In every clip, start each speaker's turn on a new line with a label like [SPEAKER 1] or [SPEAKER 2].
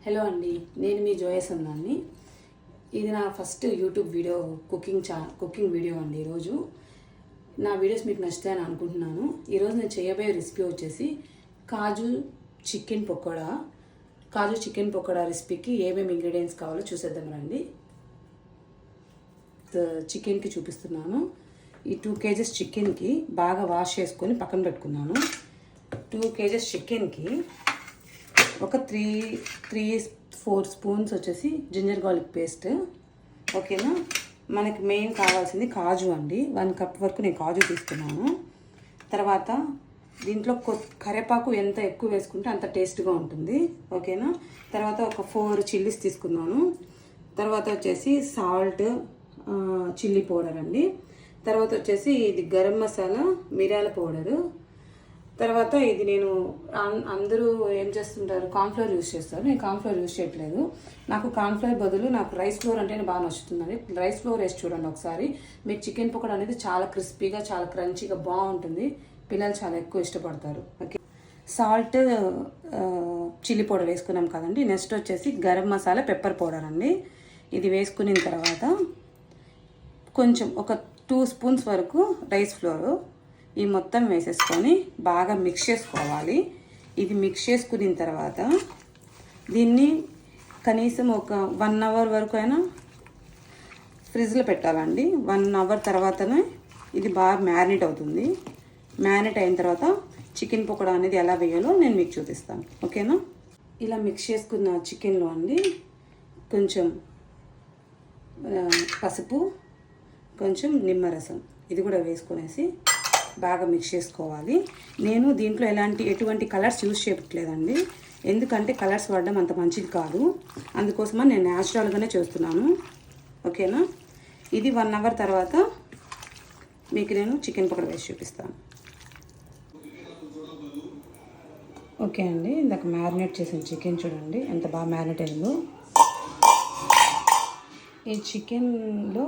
[SPEAKER 1] Hello అండి, నేను మీ జోయస్ ఉన్నాను. ఇది నా first YouTube video cooking video అండి. ఈరోజు నా వీడియోస్ మీకు నచ్చుతాయని అనుకుంటున్నాను. ఈరోజు నేను చేయబోయే రెసిపీ వచ్చేసి కాజు చికెన్ పకోడా రెసిపీకి ఏమేమి ఇంగ్రీడియంట్స్ కావాలో చూసేద్దాం రండి. చికెన్కి చూపిస్తున్నాను. ఈ 2 kgs చికెన్కి బాగా వాష్ చేసుకొని పక్కన పెట్టుకున్నాను. 2 kgs చికెన్కి ఒక 3-4 స్పూన్స్ వచ్చేసి జింజర్ గార్లిక్ పేస్ట్. ఓకేనా. మనకి మెయిన్ కావాల్సింది కాజు అండి. 1 కప్ వరకు నేను కాజు తీసుకున్నాను. తర్వాత దీంట్లో కరివేపాకు ఎంత ఎక్కువ వేసుకుంటే అంత టేస్ట్గా ఉంటుంది. ఓకేనా. తర్వాత ఒక 4 చిల్లీస్ తీసుకున్నాను. తర్వాత వచ్చేసి సాల్ట్, చిల్లీ పౌడర్ అండి. తర్వాత వచ్చేసి ఇది గరం మసాలా, మిరియాల పౌడరు. తర్వాత ఇది నేను అందరూ ఏం చేస్తుంటారు, కార్న్ఫ్లోర్ యూజ్ చేస్తారు. నేను కార్న్ఫ్లోర్ యూజ్ చేయట్లేదు. నాకు కార్న్ఫ్లోర్ బదులు నాకు రైస్ ఫ్లోర్ అంటేనే బాగా నచ్చుతుందండి. రైస్ ఫ్లోర్ వేసి చూడండి ఒకసారి. మీకు చికెన్ పకోడా అనేది చాలా క్రిస్పీగా, చాలా క్రంచీగా బాగుంటుంది. పిల్లలు చాలా ఎక్కువ ఇష్టపడతారు. ఓకే. సాల్ట్, చిల్లీ పౌడర్ వేసుకున్నాం కదండి. నెక్స్ట్ వచ్చేసి గరం మసాలా, పెప్పర్ పౌడర్ అండి. ఇది వేసుకున్న తర్వాత కొంచెం ఒక 2 స్పూన్స్ వరకు రైస్ ఫ్లోర్ ఈ మొత్తం వేసేసుకొని బాగా మిక్స్ చేసుకోవాలి. ఇది మిక్స్ చేసుకున్న తర్వాత దీన్ని కనీసం ఒక 1 అవర్ వరకు అయినా ఫ్రిడ్జ్లో పెట్టాలండి. 1 అవర్ తర్వాతనే ఇది బాగా మ్యారినేట్ అవుతుంది. మ్యారినేట్ అయిన తర్వాత చికెన్ పకోడా అనేది ఎలా వేయాలో నేను మీకు చూపిస్తాను. ఓకేనా. ఇలా మిక్స్ చేసుకున్న చికెన్లో అండి కొంచెం పసుపు, కొంచెం నిమ్మరసం ఇది కూడా వేసుకొనేసి బాగా మిక్స్ చేసుకోవాలి. నేను దీంట్లో ఎటువంటి కలర్స్ యూజ్ చేయట్లేదండి. ఎందుకంటే కలర్స్ వాడడం అంత మంచిది కాదు. అందుకోసమని నేను న్యాచురల్గానే చేస్తున్నాను. ఓకేనా. ఇది 1 అవర్ తర్వాత మీకు నేను చికెన్ పకోడా వేసి చూపిస్తాను. ఓకే అండి. ఇందాక మ్యారినేట్ చేసిన చికెన్ చూడండి ఎంత బాగా మ్యారినేట్ అయిందో. ఈ చికెన్లో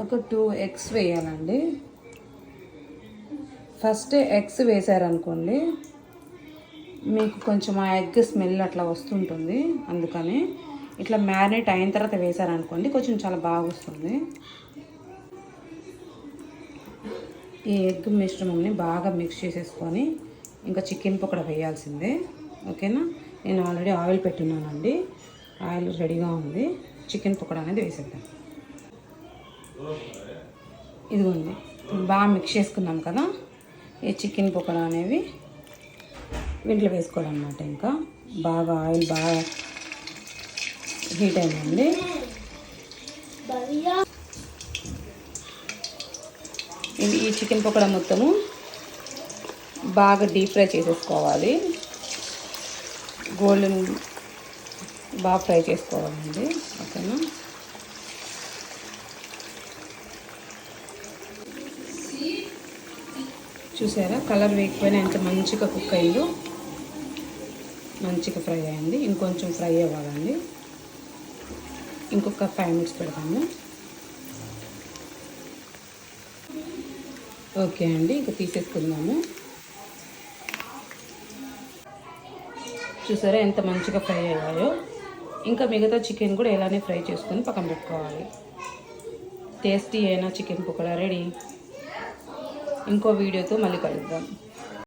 [SPEAKER 1] ఒక 2 ఎగ్స్ వేయాలండి. ఫస్ట్ ఎగ్స్ వేసారనుకోండి మీకు కొంచెం ఆ ఎగ్ స్మెల్ అట్లా వస్తుంటుంది. అందుకని ఇట్లా మ్యారినేట్ అయిన తర్వాత వేసారనుకోండి కొంచెం చాలా బాగా వస్తుంది. ఈ ఎగ్ మిశ్రమంని బాగా మిక్స్ చేసేసుకొని ఇంకా చికెన్ పకోడా వేయాల్సిందే. ఓకేనా. నేను ఆల్రెడీ ఆయిల్ పెట్టున్నానండి. ఆయిల్ రెడీగా ఉంది. చికెన్ పకోడా అనేది వేసేద్దాం. ఇదిగోండి బాగా మిక్స్ చేసుకున్నాం కదా. ఈ చికెన్ పకోడా అనేవి వీటిలో వేసుకోవడం అన్నమాట. ఇంకా బాగా ఆయిల్ బాగా హీట్ అయిందండి. ఈ చికెన్ పకోడా మొత్తము బాగా డీప్ ఫ్రై చేసేసుకోవాలి. గోల్డెన్ బాగా ఫ్రై చేసుకోవాలండి. ఓకేనా. చూసారా కలర్ వేయకపోయినా ఎంత మంచిగా కుక్ అయిందో. మంచిగా ఫ్రై అయ్యింది. ఇంకొంచెం ఫ్రై అవ్వాలండి. ఇంకొక 5 minutes పెడతాము. ఓకే అండి. ఇంకా తీసేసుకుందాము. చూసారా ఎంత మంచిగా ఫ్రై అయ్యాయో. ఇంకా మిగతా చికెన్ కూడా ఇలానే ఫ్రై చేసుకొని పక్కన పెట్టుకోవాలి. టేస్టీ అయిన చికెన్ పకోడా రెడీ. ఇంకో వీడియోతో మళ్ళీ కలుద్దాం.